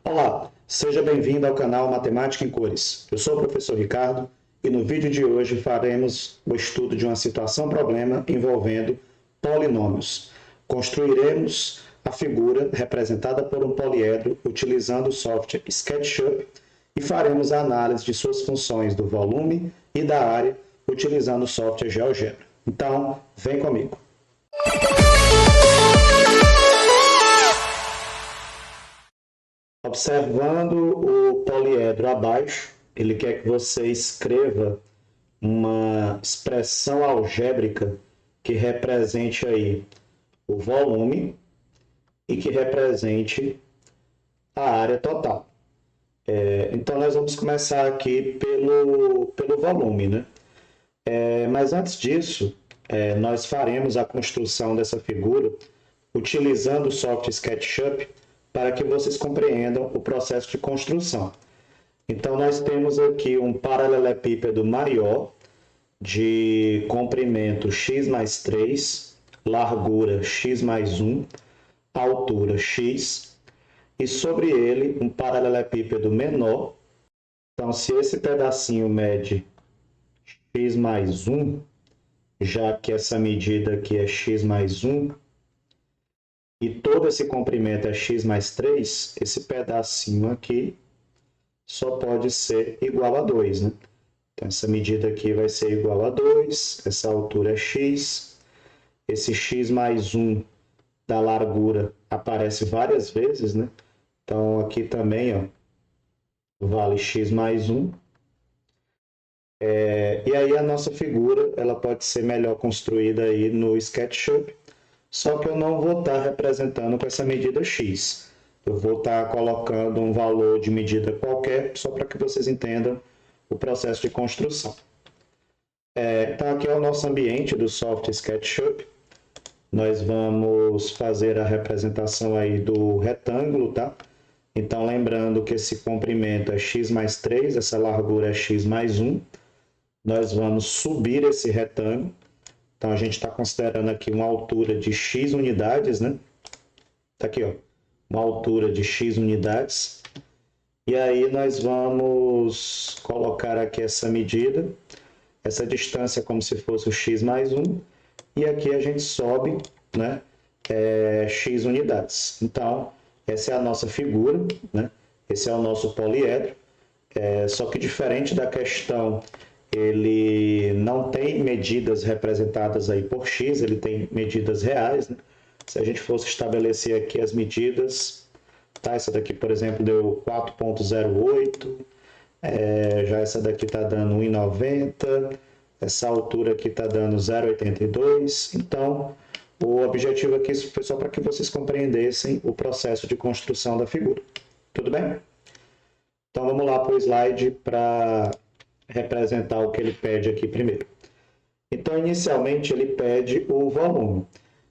Olá, seja bem-vindo ao canal Matemática em Cores. Eu sou o professor Ricardo e no vídeo de hoje faremos o estudo de uma situação-problema envolvendo polinômios. Construiremos a figura representada por um poliedro utilizando o software SketchUp e faremos a análise de suas funções do volume e da área utilizando o software GeoGebra. Então, vem comigo. Observando o poliedro abaixo, ele quer que você escreva uma expressão algébrica que represente aí o volume e que represente a área total. Então, nós vamos começar aqui pelo volume, né? Mas antes disso, nós faremos a construção dessa figura utilizando o software SketchUp para que vocês compreendam o processo de construção. Então, nós temos aqui um paralelepípedo maior de comprimento x mais 3, largura x mais 1, altura x, e sobre ele um paralelepípedo menor. Então, se esse pedacinho mede x mais 1, já que essa medida aqui é x mais 1, e todo esse comprimento é x mais 3, esse pedacinho aqui só pode ser igual a 2, né? Então, essa medida aqui vai ser igual a 2, essa altura é x, esse x mais 1 da largura aparece várias vezes, né? Então, aqui também, ó, vale x mais 1. E aí a nossa figura ela pode ser melhor construída aí no SketchUp, só que eu não vou estar representando com essa medida x. Eu vou estar colocando um valor de medida qualquer, só para que vocês entendam o processo de construção. Então aqui é o nosso ambiente do software SketchUp. Nós vamos fazer a representação aí do retângulo, tá? Então lembrando que esse comprimento é x mais 3, essa largura é x mais 1. Nós vamos subir esse retângulo. Então, a gente está considerando aqui uma altura de x unidades, né? Tá aqui, ó, uma altura de x unidades. E aí, nós vamos colocar aqui essa medida, essa distância como se fosse o x mais 1. E aqui a gente sobe, né? X unidades. Então, essa é a nossa figura, né? Esse é o nosso poliedro. Só que diferente da questão, ele não tem medidas representadas aí por x, ele tem medidas reais, né? Se a gente fosse estabelecer aqui as medidas, tá? Essa daqui, por exemplo, deu 4,08, já essa daqui está dando 1,90, essa altura aqui está dando 0,82. Então, o objetivo aqui foi só para que vocês compreendessem o processo de construção da figura. Tudo bem? Então, vamos lá para o slide para representar o que ele pede aqui primeiro. Então, inicialmente, ele pede o volume.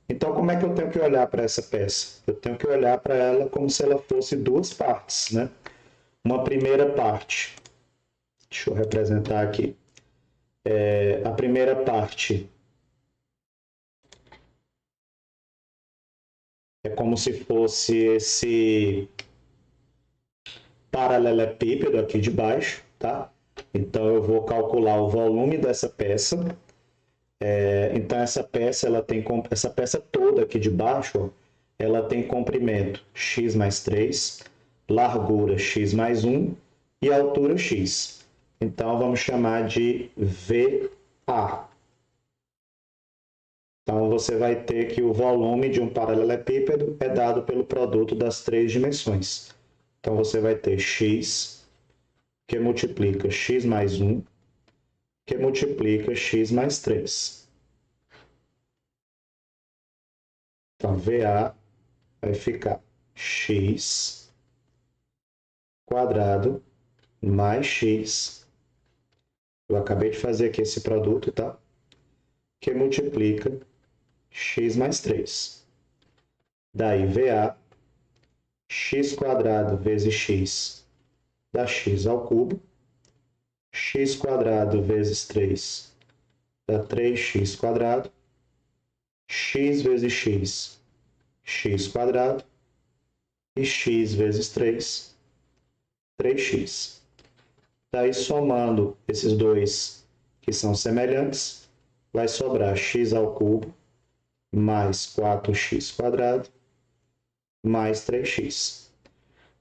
Então, como é que eu tenho que olhar para essa peça? Eu tenho que olhar para ela como se ela fosse duas partes, né? Uma primeira parte. Deixa eu representar aqui. A primeira parte é como se fosse esse paralelepípedo aqui de baixo, tá? Então, eu vou calcular o volume dessa peça. Então, essa peça toda aqui de baixo, ó, ela tem comprimento x mais 3, largura x mais 1 e altura x. Então, vamos chamar de VA. Então, você vai ter que o volume de um paralelepípedo é dado pelo produto das três dimensões. Então, você vai ter x, que multiplica x mais 1, que multiplica x mais 3. Então, VA vai ficar x quadrado mais x. Eu acabei de fazer aqui esse produto, tá? Que multiplica x mais 3. Daí, VA, x quadrado vezes x dá x ao cubo. X quadrado vezes 3 dá 3x quadrado. X vezes x, x quadrado. E x vezes 3, 3x. Daí, somando esses dois que são semelhantes, vai sobrar x ao cubo mais 4x² mais 3x.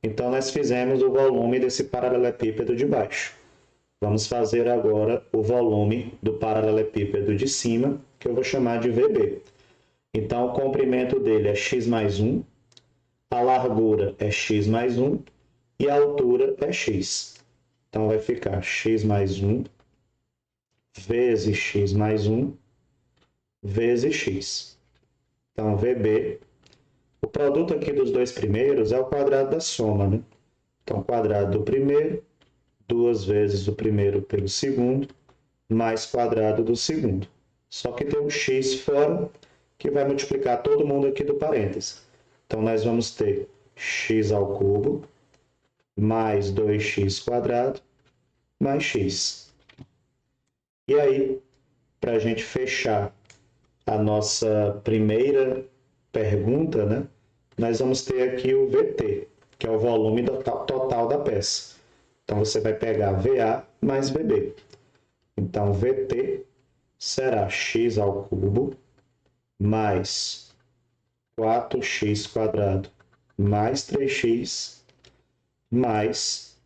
Então, nós fizemos o volume desse paralelepípedo de baixo. Vamos fazer agora o volume do paralelepípedo de cima, que eu vou chamar de VB. Então, o comprimento dele é x mais 1, a largura é x mais 1 e a altura é x. Então, vai ficar x mais 1 vezes x mais 1 vezes x. Então, VB, o produto aqui dos dois primeiros é o quadrado da soma, né? Então, quadrado do primeiro, 2 vezes o primeiro pelo segundo, mais quadrado do segundo. Só que tem um x fora, que vai multiplicar todo mundo aqui do parênteses. Então, nós vamos ter x ao cubo, mais 2x² mais x. E aí, para a gente fechar a nossa primeira pergunta, né, nós vamos ter aqui o VT, que é o volume total da peça. Então, você vai pegar VA mais VB. Então, VT será x ao cubo mais 4x² mais 3x mais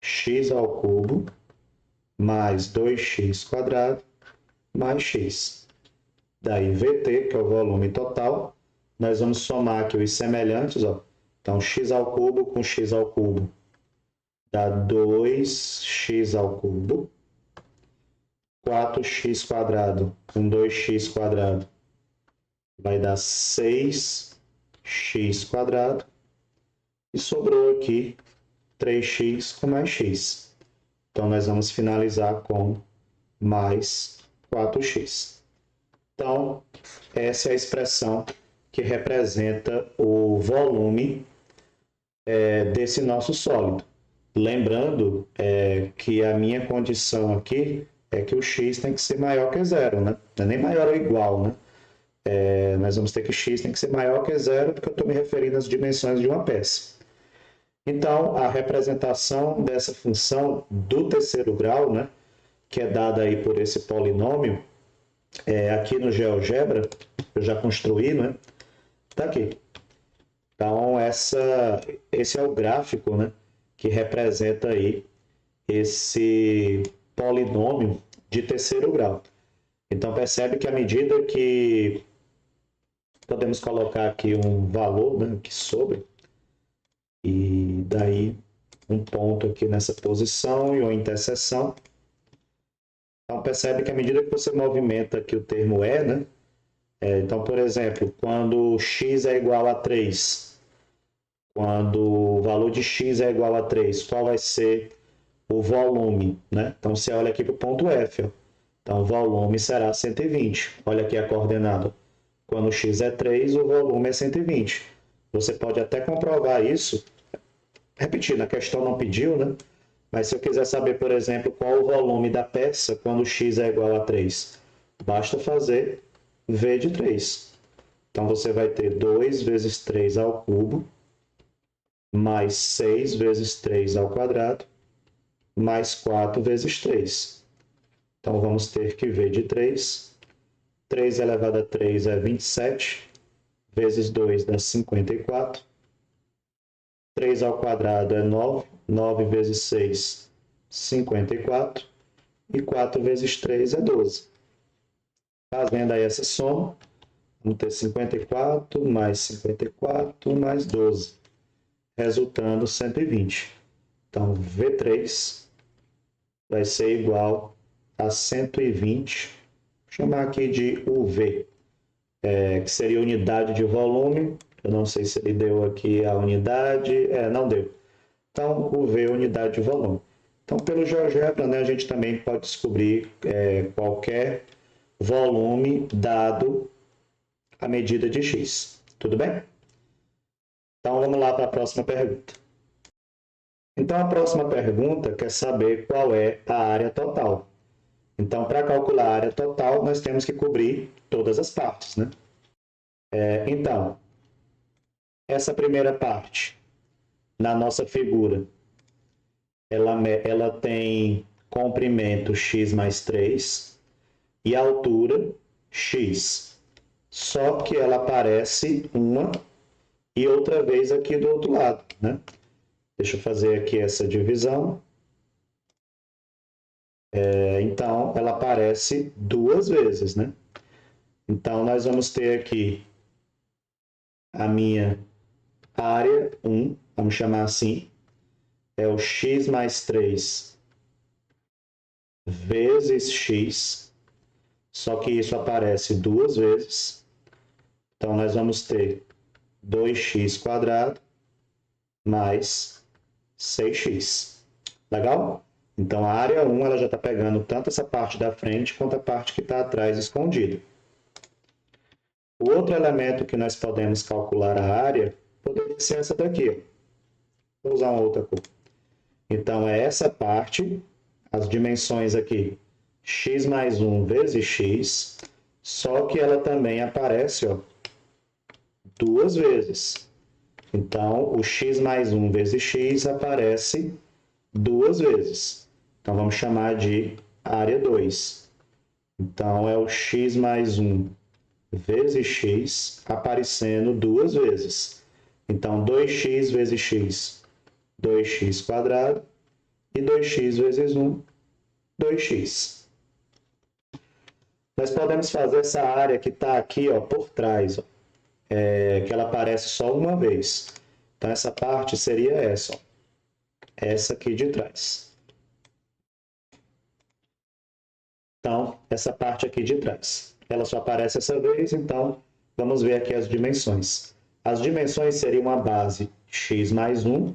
x ao cubo mais 2x² mais x. Daí, VT, que é o volume total, nós vamos somar aqui os semelhantes, ó. Então, x ao cubo com x ao cubo dá 2x ao cubo. 4x² com 2x² vai dar 6x². E sobrou aqui 3x com mais x. Então, nós vamos finalizar com mais 4x. Então, essa é a expressão que representa o volume desse nosso sólido. Lembrando que a minha condição aqui é que o x tem que ser maior que zero, né? Não é nem maior ou igual, né? Nós vamos ter que x tem que ser maior que zero, porque eu estou me referindo às dimensões de uma peça. Então, a representação dessa função do terceiro grau, né, que é dada aí por esse polinômio, aqui no GeoGebra, eu já construí, né? Está aqui. Então, esse é o gráfico, né, que representa aí esse polinômio de terceiro grau. Então, percebe que à medida que podemos colocar aqui um valor, né, aqui sobre, e daí um ponto aqui nessa posição e uma interseção. Então, percebe que à medida que você movimenta aqui o termo né? Então, por exemplo, quando x é igual a 3, quando o valor de x é igual a 3, qual vai ser o volume, né? Então, você olha aqui para o ponto F, ó. Então, o volume será 120. Olha aqui a coordenada. Quando x é 3, o volume é 120. Você pode até comprovar isso. Repetindo, a questão não pediu, né? Mas se eu quiser saber, por exemplo, qual o volume da peça quando x é igual a 3, basta fazer V de 3. Então, você vai ter 2 vezes 3 ao cubo, mais 6 vezes 3 ao quadrado, mais 4 vezes 3. Então, vamos ter que V de 3. 3 elevado a 3 é 27, vezes 2 dá 54. 3 ao quadrado é 9, 9 vezes 6, 54, e 4 vezes 3 é 12. Fazendo aí essa soma, vamos ter 54 mais 12, resultando 120. Então, V3 vai ser igual a 120, vou chamar aqui de UV, que seria unidade de volume. Eu não sei se ele deu aqui a unidade. Não deu. Então, o V é unidade de volume. Então, pelo GeoGebra, né, a gente também pode descobrir qualquer volume dado a medida de x. Tudo bem? Então, vamos lá para a próxima pergunta. Então, a próxima pergunta quer saber qual é a área total. Então, para calcular a área total, nós temos que cobrir todas as partes, né? Então, essa primeira parte na nossa figura, ela tem comprimento x mais 3 e altura x. Só que ela aparece uma e outra vez aqui do outro lado, né? Deixa eu fazer aqui essa divisão. Então, ela aparece duas vezes, né? Então, nós vamos ter aqui a minha área 1, vamos chamar assim, é o x mais 3 vezes x, só que isso aparece duas vezes. Então, nós vamos ter 2x² mais 6x. Legal? Então, a área 1 ela já está pegando tanto essa parte da frente quanto a parte que está atrás escondida. O outro elemento que nós podemos calcular a área poderia ser essa daqui. Ó. Vou usar uma outra cor. Então, é essa parte, as dimensões aqui, x mais 1 vezes x, só que ela também aparece ó, duas vezes. Então, o x mais 1 vezes x aparece duas vezes. Então, vamos chamar de área 2. Então, é o x mais 1 vezes x aparecendo duas vezes. Então, 2x vezes x, 2x², e 2x vezes 1, 2x. Nós podemos fazer essa área que está aqui ó, por trás, ó, que ela aparece só uma vez. Então, essa parte seria essa, ó, essa aqui de trás. Então, essa parte aqui de trás. Ela só aparece essa vez, então, vamos ver aqui as dimensões. As dimensões seriam uma base x mais 1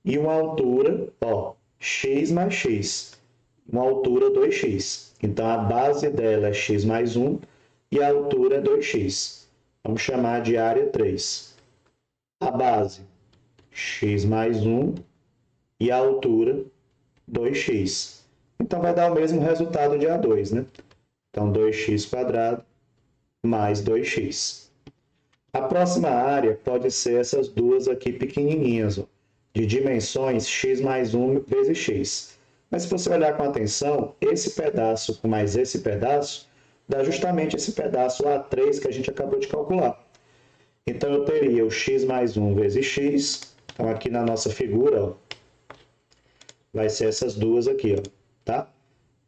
e uma altura, ó, x mais x, uma altura 2x. Então, a base dela é x mais 1 e a altura é 2x. Vamos chamar de área 3. A base, x mais 1 e a altura, 2x. Então, vai dar o mesmo resultado de A2, né? Então, 2x² mais 2x. A próxima área pode ser essas duas aqui pequenininhas, ó, de dimensões x mais 1 vezes x. Mas se você olhar com atenção, esse pedaço com mais esse pedaço, dá justamente esse pedaço A3 que a gente acabou de calcular. Então, eu teria o x mais 1 vezes x. Então, aqui na nossa figura, ó, vai ser essas duas aqui, ó, tá?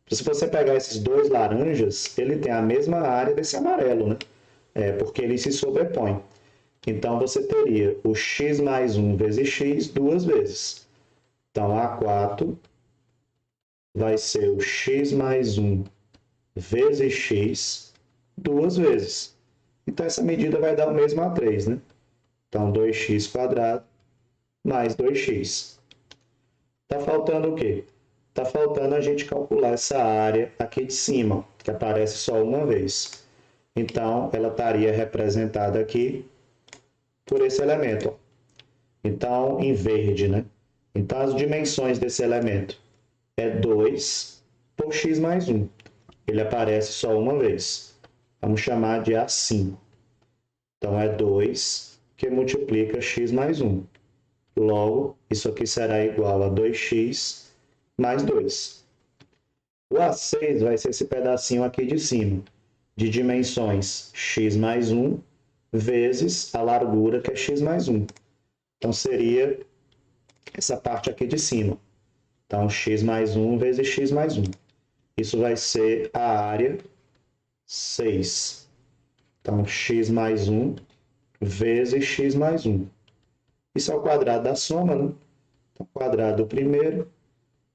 Se você pegar esses dois laranjas, ele tem a mesma área desse amarelo, né? Porque ele se sobrepõe. Então, você teria o x mais 1 vezes x duas vezes. Então, A4 vai ser o x mais 1 vezes x duas vezes. Então, essa medida vai dar o mesmo A3, né? Então, 2x² mais 2x. Está faltando o quê? Está faltando a gente calcular essa área aqui de cima, que aparece só uma vez. Então, ela estaria representada aqui por esse elemento. Ó. Então, em verde, né? Então, as dimensões desse elemento é 2 por x mais 1. Ele aparece só uma vez. Vamos chamar de A5. Então, é 2 que multiplica x mais 1. Logo, isso aqui será igual a 2x mais 2. O A6 vai ser esse pedacinho aqui de cima, de dimensões x mais 1 vezes a largura, que é x mais 1. Então, seria essa parte aqui de cima. Então, x mais 1 vezes x mais 1. Isso vai ser a área 6. Então, x mais 1 vezes x mais 1. Isso é o quadrado da soma, né? Então, quadrado do primeiro,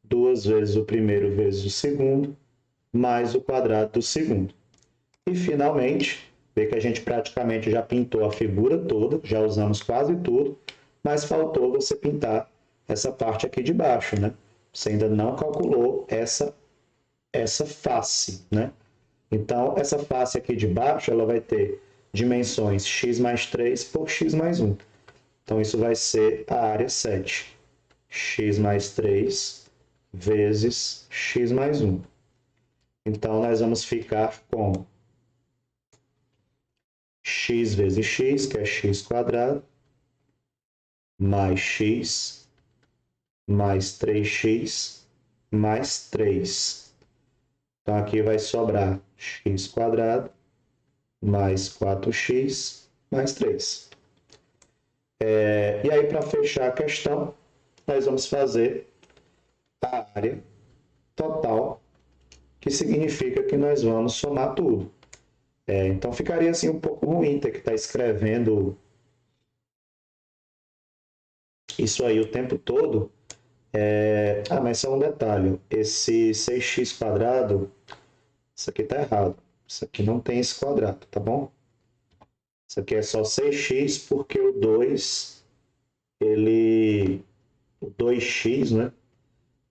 2 vezes o primeiro vezes o segundo, mais o quadrado do segundo. E, finalmente, vê que a gente praticamente já pintou a figura toda, já usamos quase tudo, mas faltou você pintar essa parte aqui de baixo, né? Você ainda não calculou essa face, né? Então, essa face aqui de baixo, ela vai ter dimensões x mais 3 por x mais 1. Então, isso vai ser a área 7. X mais 3 vezes x mais 1. Então, nós vamos ficar com x vezes x, que é x², mais x mais 3x mais 3. Então, aqui vai sobrar x² mais 4x mais 3. E aí, para fechar a questão, nós vamos fazer a área total, que significa que nós vamos somar tudo. Então, ficaria assim um pouco ruim ter que estar escrevendo isso aí o tempo todo. Mas só um detalhe, esse 6x², isso aqui está errado. Isso aqui não tem esse quadrado, tá bom? Isso aqui é só 6x porque o 2, o 2x, né?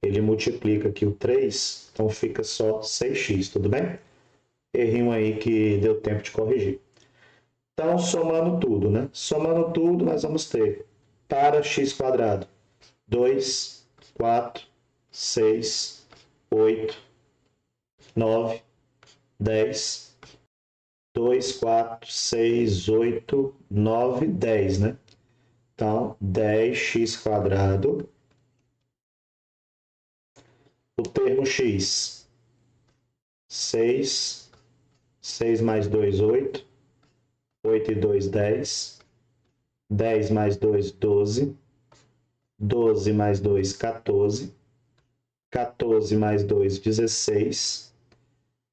Ele multiplica aqui o 3, então fica só 6x, tudo bem? Errinho aí que deu tempo de corrigir. Então, somando tudo, né? Somando tudo, nós vamos ter para x², 2, 4, 6, 8, 9, 10, 2, 4, 6, 8, 9, 10, né? Então, 10x², o termo x, 6, 6 mais 2, 8, 8 e 2, 10, 10 mais 2, 12, 12 mais 2, 14, 14 mais 2, 16,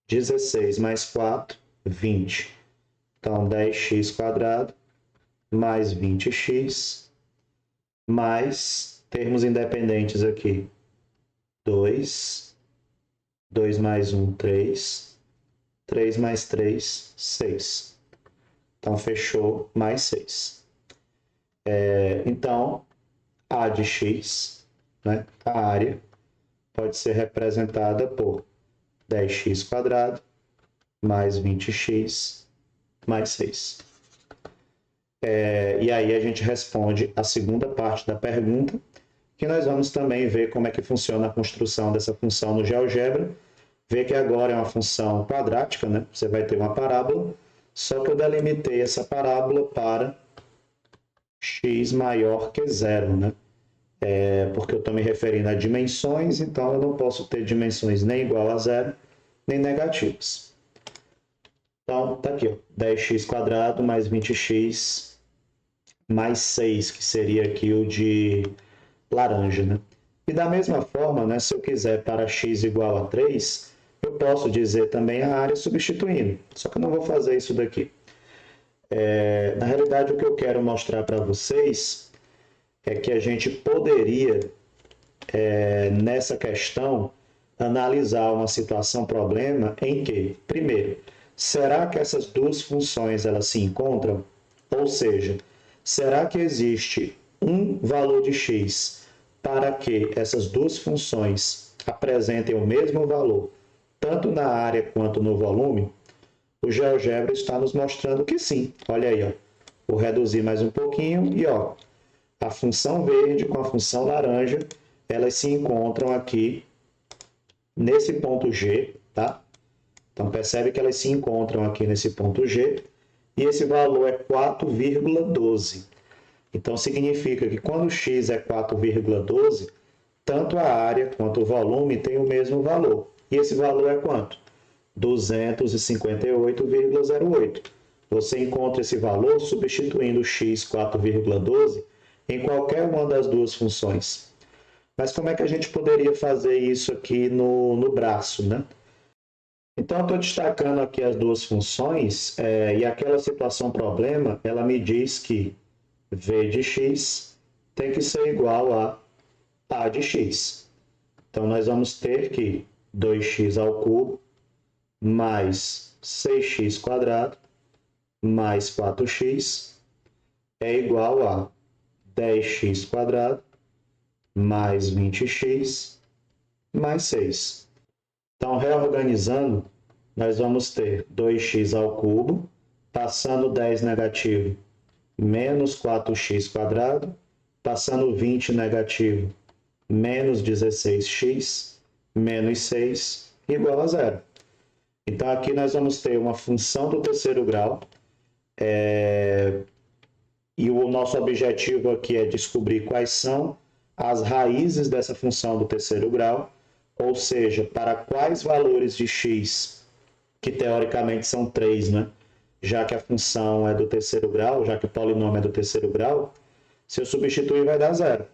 16 mais 4, 20. Então, 10x² mais 20x, mais termos independentes aqui. 2, 2 mais 1, 3, 3 mais 3, 6. Então, fechou, mais 6. Então, A de x, né, a área, pode ser representada por 10x² mais 20x mais 6. E aí a gente responde a segunda parte da pergunta, que nós vamos também ver como é que funciona a construção dessa função no GeoGebra. Ver que agora é uma função quadrática, né? Você vai ter uma parábola, só que eu delimitei essa parábola para x maior que 0, né? Porque eu estou me referindo a dimensões, então eu não posso ter dimensões nem igual a 0, nem negativas. Então, tá aqui, ó, 10x² mais 20x mais 6, que seria aqui o de laranja, né? E da mesma forma, né, se eu quiser para x igual a 3, eu posso dizer também a área substituindo, só que eu não vou fazer isso daqui. Na realidade, o que eu quero mostrar para vocês é que a gente poderia, nessa questão, analisar uma situação-problema em que, primeiro, será que essas duas funções elas se encontram? Ou seja, será que existe um valor de x para que essas duas funções apresentem o mesmo valor, tanto na área quanto no volume? O GeoGebra está nos mostrando que sim. Olha aí, ó. Vou reduzir mais um pouquinho e ó, a função verde com a função laranja, elas se encontram aqui nesse ponto G, tá? Então, percebe que elas se encontram aqui nesse ponto G, e esse valor é 4,12. Então, significa que quando x é 4,12, tanto a área quanto o volume têm o mesmo valor. E esse valor é quanto? 258,08. Você encontra esse valor substituindo x 4,12 em qualquer uma das duas funções. Mas como é que a gente poderia fazer isso aqui no braço, né? Então, eu estou destacando aqui as duas funções, e aquela situação-problema, ela me diz que v de x tem que ser igual a de x. Então, nós vamos ter que 2x ao cubo mais 6x² mais 4x é igual a 10x² mais 20x mais 6. Então, reorganizando, nós vamos ter 2x ao cubo, passando 10 negativo, menos 4x², passando 20 negativo, menos 16x, menos 6, igual a 0. Então, aqui nós vamos ter uma função do terceiro grau, E o nosso objetivo aqui é descobrir quais são as raízes dessa função do terceiro grau, ou seja, para quais valores de x, que teoricamente são 3, né? Já que a função é do terceiro grau, já que o polinômio é do terceiro grau, se eu substituir vai dar zero.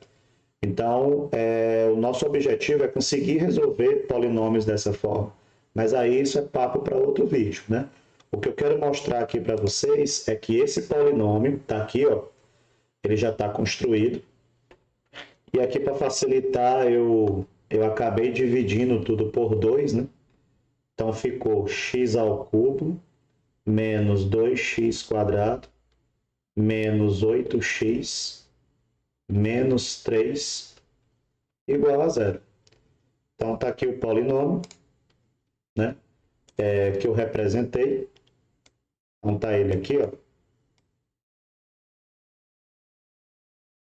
Então, o nosso objetivo é conseguir resolver polinômios dessa forma. Mas aí isso é papo para outro vídeo, né? O que eu quero mostrar aqui para vocês é que esse polinômio está aqui, ó, ele já está construído. E aqui para facilitar, eu acabei dividindo tudo por 2, né? Então ficou x ao cubo menos 2x² menos 8x menos 3 igual a zero. Então está aqui o polinômio, né? Que eu representei. Então está ele aqui, ó.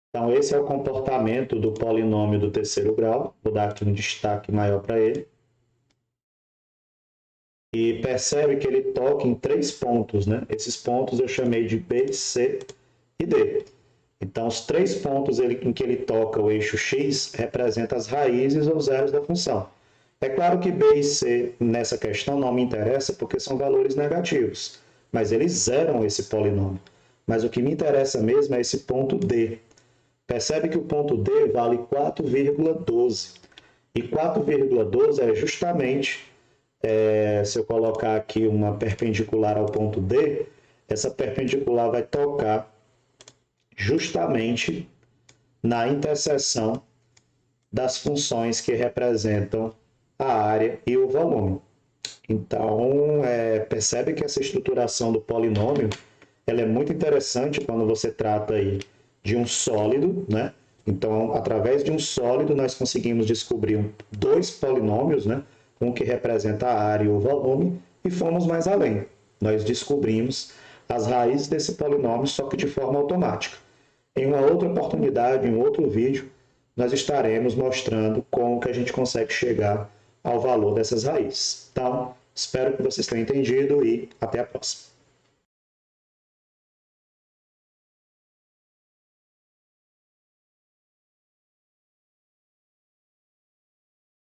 Então esse é o comportamento do polinômio do terceiro grau. Vou dar aqui um destaque maior para ele. E percebe que ele toca em 3 pontos, né? Esses pontos eu chamei de B, C e D. Então, os 3 pontos em que ele toca o eixo x representam as raízes ou zeros da função. É claro que B e C nessa questão não me interessa porque são valores negativos, mas eles zeram esse polinômio. Mas o que me interessa mesmo é esse ponto D. Percebe que o ponto D vale 4,12. E 4,12 é justamente, se eu colocar aqui uma perpendicular ao ponto D, essa perpendicular vai tocar justamente na interseção das funções que representam a área e o volume. Então, percebe que essa estruturação do polinômio ela é muito interessante quando você trata aí de um sólido, né? Então, através de um sólido, nós conseguimos descobrir 2 polinômios, né? Um que representa a área e o volume, e fomos mais além. Nós descobrimos as raízes desse polinômio, só que de forma automática. Em uma outra oportunidade, em outro vídeo, nós estaremos mostrando como que a gente consegue chegar ao valor dessas raízes. Então, espero que vocês tenham entendido e até a próxima.